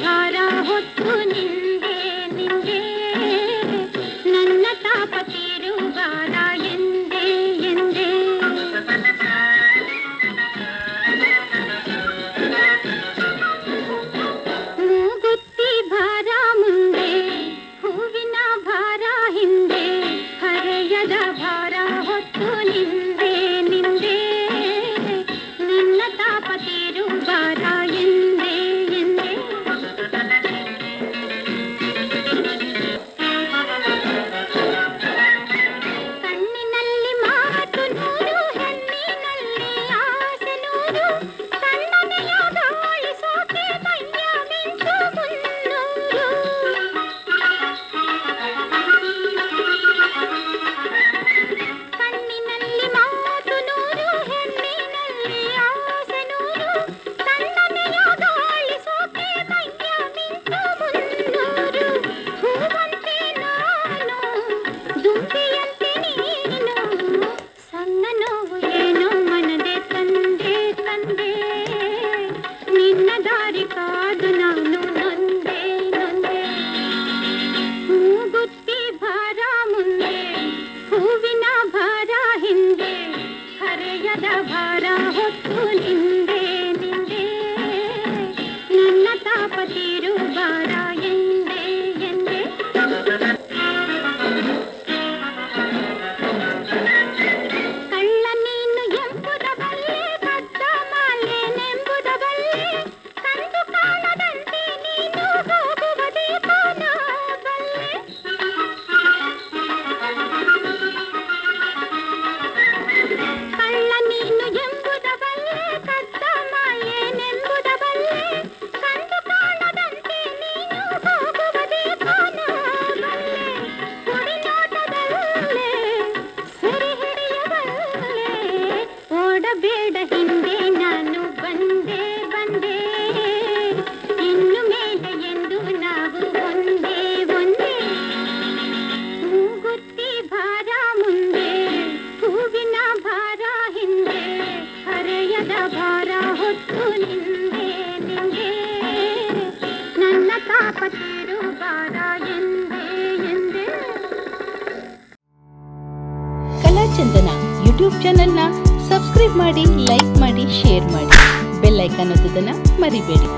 ಭಾರ ಹೊತ್ತು ನಿಂದೆ ನಿಂದೆ ನನ್ನ ತಾಪ ತೀರುಗಾರ ಎಂದೇ ಎಂದೇ ಮೂಗುತ್ತಿ ಭಾರ ಮುಂದೆ ಹೂವಿನ ಭಾರ ಹಿಂದೆ ಹರೆಯದ ಭಾರ ಹೊತ್ತು ನಿಂದೆ ನಿಂದೆ ನನ್ನ ತಾಪ ತೀರುಗಾರ ಎಂದೇ ಎಂದೇ ಕಣ್ಣಿನಲ್ಲಿ ಮಾತು ನೂರು ಹೆಣ್ಣಿನಲ್ಲಿ ಆಸೆ ನೂರು ಕಣ್ಣನೆಯ ಗಾಳಿ ಸೋಕೆ ಮೈಯ ಮಿಂಚು ಮುನ್ನೂರು ಕಣ್ಣಿನಲ್ಲಿ ಮಾತು ನೂರು ಹೆಣ್ಣಿನಲ್ಲಿ ಆಸೆ ನೂರು ಕಣ್ಣನೆಯ ಗಾಳಿ ಸೋಕೆ ಮೈಯ ಮಿಂಚು ಮುನ್ನೂರು ಹೂವಂತೆ ನಾನು ದುಂಬಿಯಂತೆ ನೀನು ಸಣ್ಣ ನೋವು ಏನೋ ಮನದೆ ತಂದೆ ತಂದೆ ನಿನ್ನ ದಾರಿ ಕಾದು ನಾನು ನೊಂದೆ ನೊಂದೆ ಮೂಗುತ್ತಿ ಭಾರ ಮುಂದೆ ಹೂವಿನ ಭಾರ ಹಿಂದೆ ಹರೆಯದ ಭಾರ ಹೊತ್ತು ನಿಂದೆ ನಿಂದೆ ನನ್ನ ತಾಪ ತೀರುಗಾರ ಎಂದೇ ಎಂದೇ ಕಳ್ಳ ನೀನು ಎಂಬುದ ಬಲ್ಲೆ ಕದ್ದ ಮಾಲೇನೆಂಬುದ ಬಲ್ಲೆ ಕಂಡು ಕಾಣದಂತೆ ನೀನು ಹೋಗುವ ದೀಪನ ಬಲ್ಲೆ ಕಳ್ಳ ನೀನು ಎಂಬುದ ಬಲ್ಲೆ ಕದ್ದ ಮಾಲೇನೆಂಬುದ ಬಲ್ಲೆ ಕಂಡು ಕಾಣದಂತೆ ನೀನು ಹೋಗುವ ದೀಪನ ಬಲ್ಲೆ ಕುಡಿ ನೋಟದಲ್ಲೇ ಸೆರೆ ಹಿಡಿಯಬಲ್ಲೆ ಓಡಬೇಡ ಹಿಂದೆ ನಾನು ಬಂದೆ ಬಂದೆ ಇನ್ನು ಮೇಲೆ ಎಂದು ನಾವು ಒಂದೇ ಒಂದೇ ಮೂಗುತ್ತಿ ಭಾರ ಮುಂದೆ ಹೂವಿನ ಭಾರ ಹಿಂದೆ ಹರೆಯದ ಭಾರ ಹೊತ್ತು ನಿಂದೆ ನಿಂದೆ ನನ್ನ ತಾಪ ತೀರುಗಾರ ಎಂದೇ ಎಂದೇ ಕಲಾಚಂದನ ಯೂಟ್ಯೂಬ್ ಚಾನೆಲ್ನ ಸಬ್ಸ್ಕ್ರೈಬ್ ಮಾಡಿ, ಲೈಕ್ ಮಾಡಿ, ಶೇರ್ ಮಾಡಿ, ಬೆಲ್ ಐಕಾನ್ ಒತ್ತೋದನ್ನ ಮರಿಬೇಡಿ.